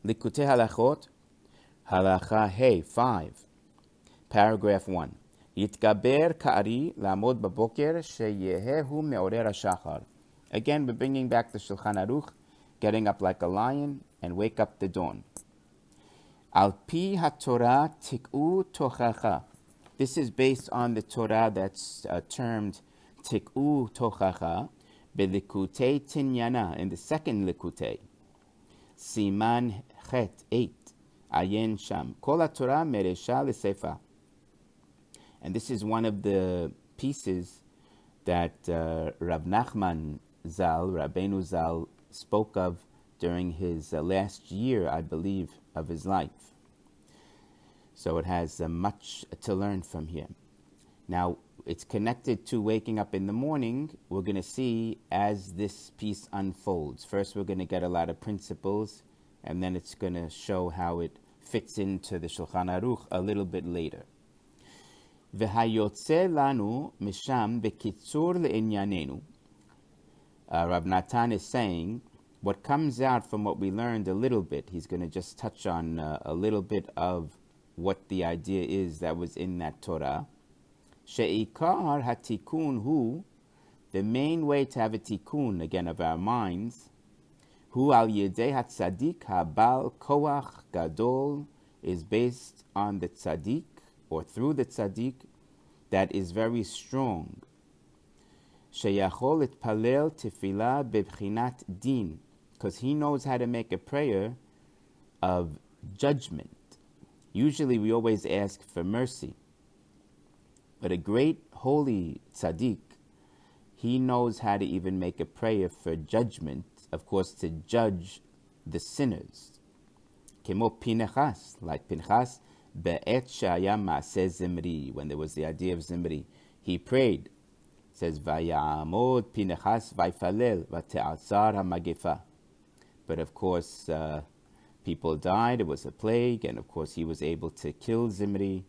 Likutei Halachot, Halacha Hey 5, paragraph 1. Yitgaber ka'ari la'amod baboker sheyehehu me'orer hashachar. Again, we're bringing back the Shulchan Aruch, getting up like a lion and wake up the dawn. Al pi haTorah tik'u tochacha. This is based on the Torah that's termed tik'u tochacha, belikutei tinyana, in the second Likutei. Siman chet 8, ayen sham. Kol haTorah meresha l'sefa. And this is one of the pieces that Rav Nachman Zal, Rabbeinu Zal, spoke of during his last year, I believe, of his life. So it has much to learn from here. Now, it's connected to waking up in the morning. We're going to see as this piece unfolds. First, we're going to get a lot of principles, and then it's going to show how it fits into the Shulchan Aruch a little bit later. V'hayotze lanu misham bekitzur le'inyanenu. Rav Natan is saying, what comes out from what we learned a little bit, he's going to just touch on a little bit of what the idea is that was in that Torah. She'ikar hatikun hu, the main way to have a tikkun, again, of our minds, hu al yedei hatzadik habal koach gadol, is based on the tzaddik, or through the tzaddik, that is very strong. Sheyachol etpalel tefillah bebchinat din, because he knows how to make a prayer of judgment. Usually we always ask for mercy. But a great holy tzaddik, he knows how to even make a prayer for judgment, of course, to judge the sinners. Kemo Pinchas, like Pinchas, be'et shaya ma'aseh Zimri, when there was the idea of Zimri, he prayed. It says, Vayamod Pinchas vayfalel v'te'atzar ha'magefa. But of course, people died, it was a plague, and of course he was able to kill Zimri,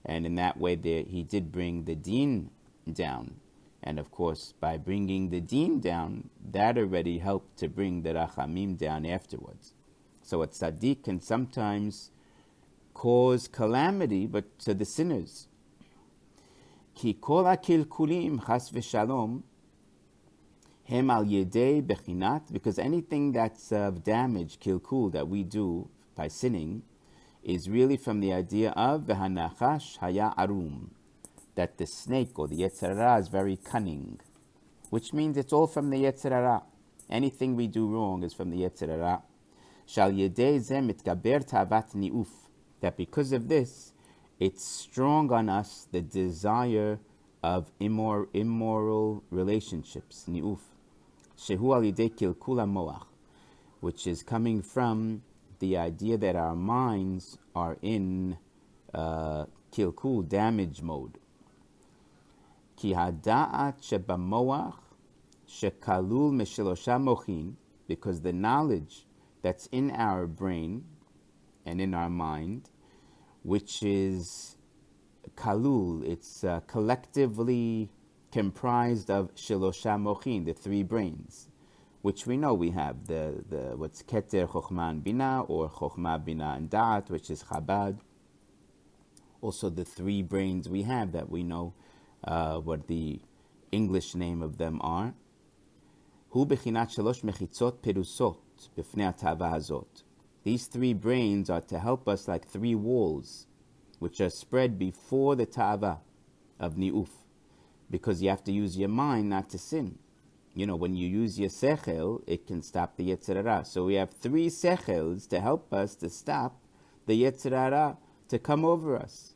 and in that way he did bring the deen down. And of course, by bringing the deen down, that already helped to bring the rachamim down afterwards. So a tzaddik can sometimes cause calamity, but to the sinners. Ki kol ha'kilkulim chas v'shalom hem al yedei bechinat, because anything that's of damage, kilkul, that we do by sinning, is really from the idea of v'hanachash haya arum, that the snake or the Yetzer Hara is very cunning, which means it's all from the Yetzer Hara. Anything we do wrong is from the Yetzer Hara. Shal yedei zeh mitgaber ta'avat ni'uf, that because of this, it's strong on us the desire of immoral relationships, ni'uf. Shehu al yedei kilkul ha'moach, which is coming from the idea that our minds are in kilkul, damage mode. Ki hada'at shebamoach shekalul meshelosha mochin, because the knowledge that's in our brain and in our mind, which is kalul, it's collectively comprised of shelosha mochin, the three brains, which we know we have the what's keter chokhmah and bina, or chokhmah, bina, and da'at, which is Chabad. Also the three brains we have that we know what the English name of them are. Hu bechinat shalosh mechitzot perusot b'fnei ha'tava hazot. These three brains are to help us like three walls, which are spread before the ta'ava of ni'uf, because you have to use your mind not to sin. You know, when you use your sechel, it can stop the Yetzer Hara. So we have three sechels to help us to stop the Yetzer Hara to come over us.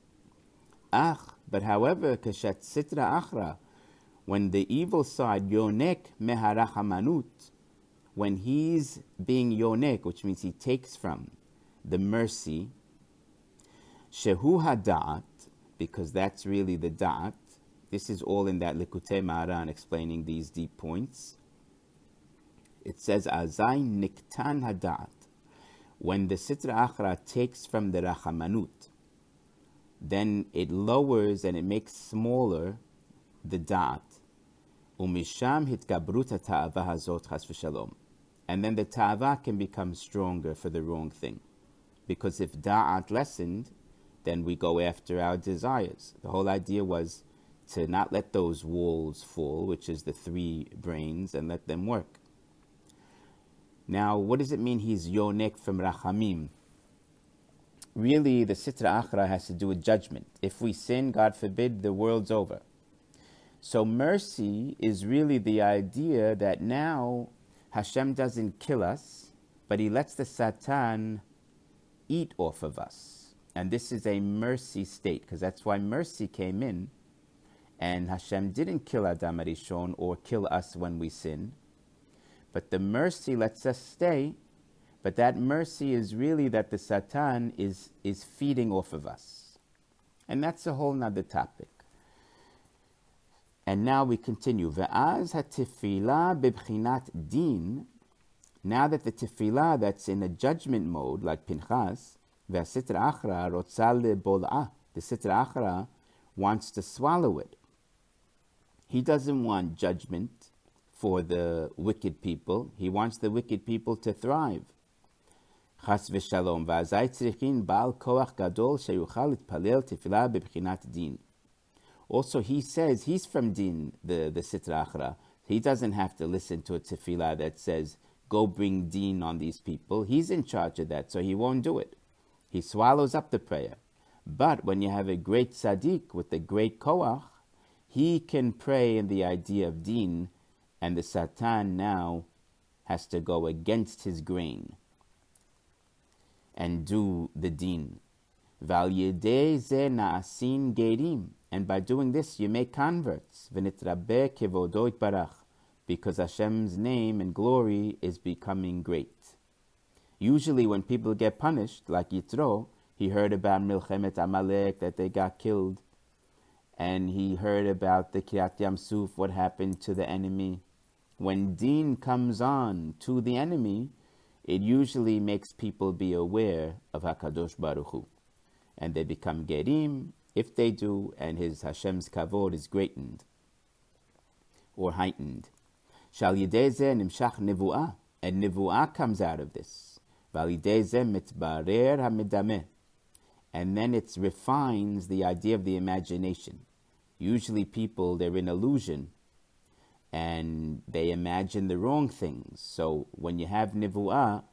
But however, kashat sitra achra, when the evil side, yonek meharachamanut, when he's being yonek, which means he takes from the mercy, shehu hada'at, because that's really the da'at. This is all in that Likutei Maharan explaining these deep points. It says, Azai niktan hada'at, when the sitra achra takes from the rachamanut, then it lowers and it makes smaller the da'at. Umisham hitgabrut ta'ava hazot chas v'shalom. And then the ta'ava can become stronger for the wrong thing. Because if da'at lessened, then we go after our desires. The whole idea was to not let those walls fall, which is the three brains, and let them work. Now, what does it mean he's yonek from rachamim? Really, the sitra achra has to do with judgment. If we sin, God forbid, the world's over. So mercy is really the idea that now Hashem doesn't kill us, but he lets the Satan eat off of us. And this is a mercy state, because that's why mercy came in. And Hashem didn't kill Adam Arishon or kill us when we sin. But the mercy lets us stay. But that mercy is really that the Satan is feeding off of us. And that's a whole nother topic. And now we continue. Ve'az ha-tefillah bebchinat din. Now that the tefillah that's in a judgment mode, like Pinchas, ve'asitra achra rotzal lebol'ah. The sitra achra wants to swallow it. He doesn't want judgment for the wicked people. He wants the wicked people to thrive. Chas v'shalom. V'azai tzrichin ba'al koach gadol sheyuchal itpalel tefillah bebchinat din. Also, he says he's from din, the sitra achra. He doesn't have to listen to a tefillah that says, go bring din on these people. He's in charge of that, so he won't do it. He swallows up the prayer. But when you have a great tzaddik with a great koach, he can pray in the idea of din, and the Satan now has to go against his grain and do the din. Val yedei ze na'asin gerim. And by doing this, you make converts. V'nitrabe kevodo itbarach. Because Hashem's name and glory is becoming great. Usually when people get punished, like Yitro, he heard about Milchemet Amalek, that they got killed. And he heard about the Kiryat Yamsuf, what happened to the enemy. When Din comes on to the enemy, it usually makes people be aware of HaKadosh Baruch Hu. And they become Gerim, if they do, and his Hashem's kavod is greatened or heightened. Shal yidei zeh nimshach nevuah, and nevuah comes out of this. Val yidei zeh mitbarer hamidameh, and then it refines the idea of the imagination. Usually people, they're in illusion, and they imagine the wrong things. So when you have nevuah,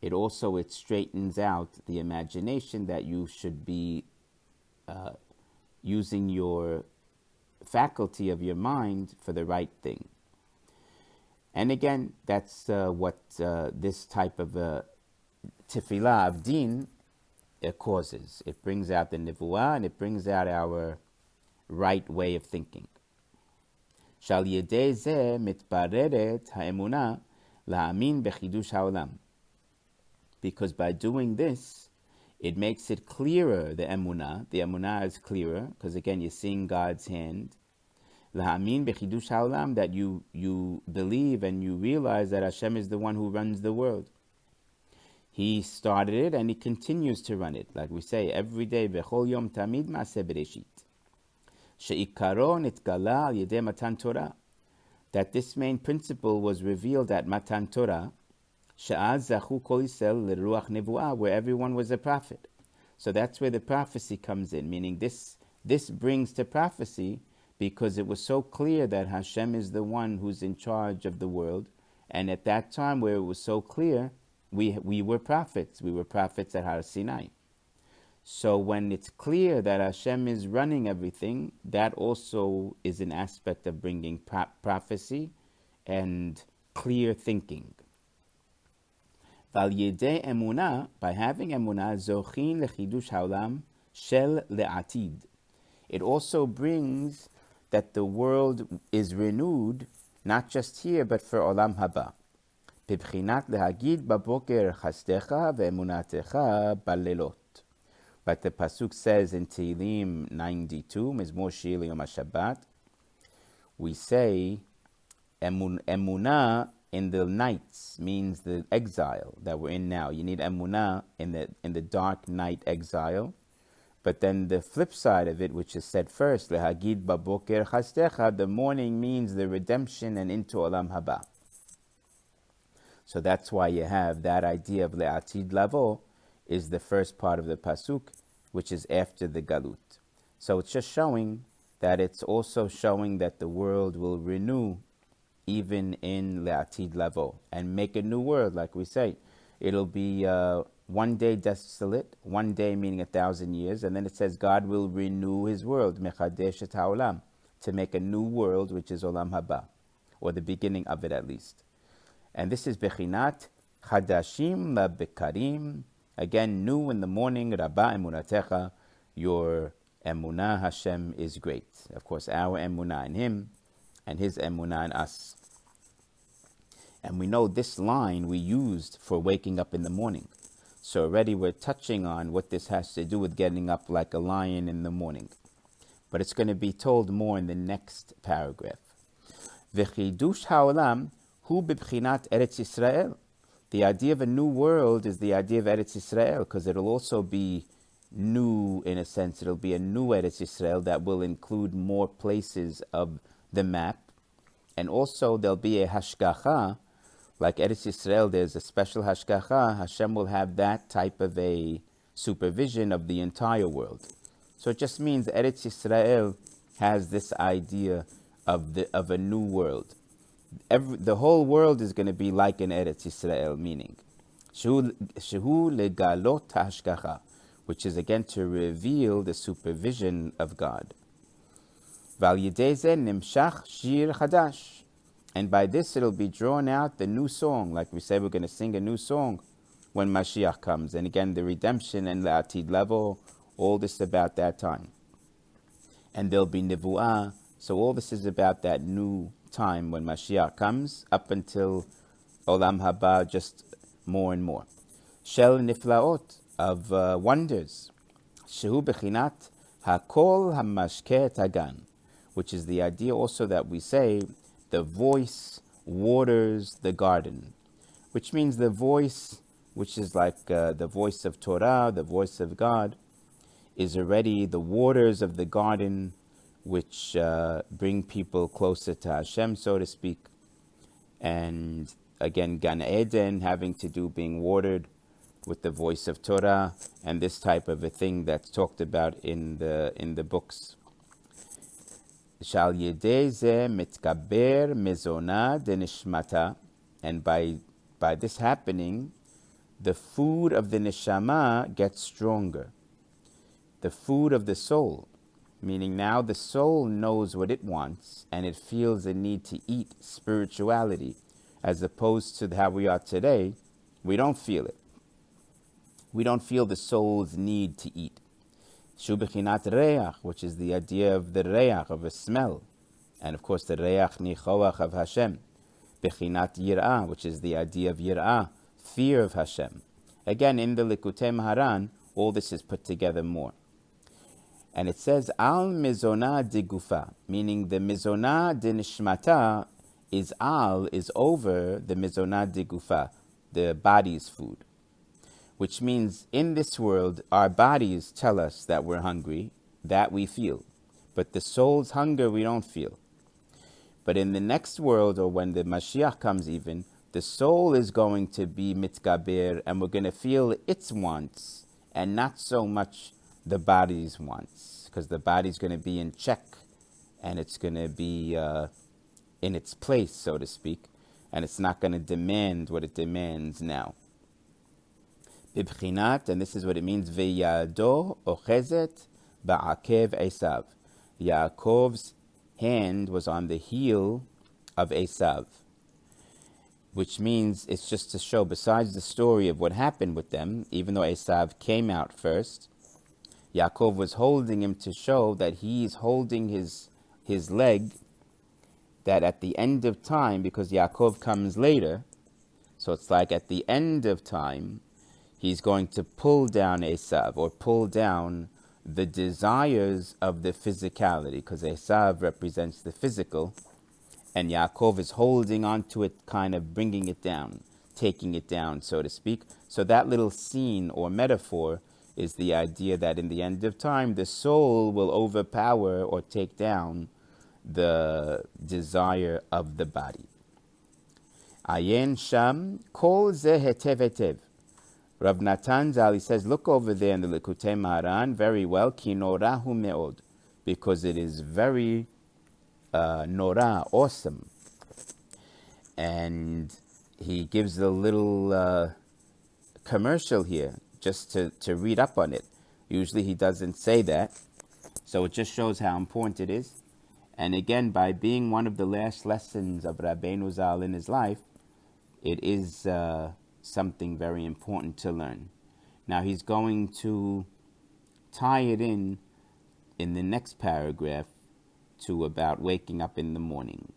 it straightens out the imagination that you should be using your faculty of your mind for the right thing. And again, that's what this type of tefillah of din causes. It brings out the nevuah, and it brings out our right way of thinking. Shal yedei zeh mitbareret ha'emunah la'amin bechidush ha'olam. Because by doing this, it makes it clearer, the emunah. The emunah is clearer, because again, you're seeing God's hand. La'amin bechidush ha'olam, that you believe and you realize that Hashem is the one who runs the world. He started it and he continues to run it. Like we say, every day, bechol yom tamid ma'aseh bereshit. She'ikaro nitgala al yedei matan Torah. That this main principle was revealed at Matan Torah, Sha'az zachu kol Yisrael leruach nevuah, where everyone was a prophet. So that's where the prophecy comes in, meaning this brings to prophecy because it was so clear that Hashem is the one who's in charge of the world. And at that time where it was so clear, we were prophets. We were prophets at Har Sinai. So when it's clear that Hashem is running everything, that also is an aspect of bringing prophecy and clear thinking. Val yedei emunah, by having emunah, zochin lechidush haolam shel le'atid. It also brings that the world is renewed, not just here, but for olam haba. Bibchinat lehagid baboker chastecha ve'emunatecha balelot. But the pasuk says in Tehillim 92, Mizmor Shir Yom HaShabbat, we say emunah in the nights means the exile that we're in now. You need emunah in the dark night exile. But then the flip side of it, which is said first, lehagid baboker chastecha, the morning means the redemption and into olam haba. So that's why you have that idea of le'atid lavo is the first part of the pasuk, which is after the galut. So it's just showing that it's also showing that the world will renew even in le'atid lavo and make a new world, like we say. It'll be one day desolate, one day meaning 1,000 years, and then it says God will renew his world, mechadesh et ha'olam, to make a new world, which is olam haba, or the beginning of it at least. And this is bechinat chadashim labekarim, again, new in the morning, rabba emunatecha, your emunah Hashem is great. Of course, our emunah in him, and his emunah in us. And we know this line we used for waking up in the morning. So already we're touching on what this has to do with getting up like a lion in the morning. But it's going to be told more in the next paragraph. V'chidush ha'olam hu b'bchinat Eretz Yisrael. The idea of a new world is the idea of Eretz Yisrael, because it'll also be new in a sense. It'll be a new Eretz Yisrael that will include more places of the map. And also there'll be a hashgacha. Like Eretz Yisrael, there's a special hashgacha. Hashem will have that type of a supervision of the entire world. So it just means Eretz Yisrael has this idea of a new world. The whole world is going to be like an Eretz Yisrael, meaning shehu legalot hashgacha, which is again to reveal the supervision of God. Val yedei zeh nimshach shir chadash. And by this it'll be drawn out the new song. Like we said, we're going to sing a new song when Mashiach comes. And again, the redemption and Le'atid level, all this about that time. And there'll be Nivu'ah. So all this is about that new time when Mashiach comes, up until Olam Haba, just more and more. Shel Niflaot, of wonders. Shehu Bechinat Hakol HaMashke Tagan, which is the idea also that we say, the voice waters the garden, which means the voice, which is like the voice of Torah, the voice of God, is already the waters of the garden, which bring people closer to Hashem, so to speak. And again, Gan Eden having to do being watered with the voice of Torah, and this type of a thing that's talked about in the books. Shal yedei zeh mitkaber mezona denishmata, and by this happening, the food of the neshama gets stronger. The food of the soul, meaning now the soul knows what it wants and it feels a need to eat spirituality, as opposed to how we are today. We don't feel it. We don't feel the soul's need to eat. Shu bechinat reach, which is the idea of the reach, of a smell. And of course the reach nichoach of Hashem. Bechinat yir'ah, which is the idea of yir'ah, fear of Hashem. Again, in the Likutei Maharan, all this is put together more. And it says, al mizona de gufa, meaning the mizona de nishmata is over the mizona de gufa, the body's food. Which means in this world, our bodies tell us that we're hungry, that we feel. But the soul's hunger we don't feel. But in the next world, or when the Mashiach comes even, the soul is going to be mitgaber, and we're going to feel its wants, and not so much the body's wants. Because the body's going to be in check, and it's going to be in its place, so to speak. And it's not going to demand what it demands now. Bibchinat, and this is what it means, Veyado ochezet ba'akev Esav. Yaakov's hand was on the heel of Esav, which means it's just to show, besides the story of what happened with them, even though Esav came out first, Yaakov was holding him to show that he's holding his leg, that at the end of time, because Yaakov comes later, so it's like at the end of time, he's going to pull down Esav, or pull down the desires of the physicality, because Esav represents the physical, and Yaakov is holding on to it, kind of bringing it down, taking it down, so to speak. So that little scene or metaphor is the idea that in the end of time, the soul will overpower or take down the desire of the body. Ayen Sham, Kol Ze Hetev Hetev. Rav Natan Zal, he says, look over there in the Likutei Maran very well, Ki Norahu Me'od, because it is very Nora, awesome. And he gives a little commercial here, just to read up on it. Usually he doesn't say that, so it just shows how important it is. And again, by being one of the last lessons of Rabbeinu Zal in his life, it is something very important to learn. Now he's going to tie it in the next paragraph to about waking up in the morning.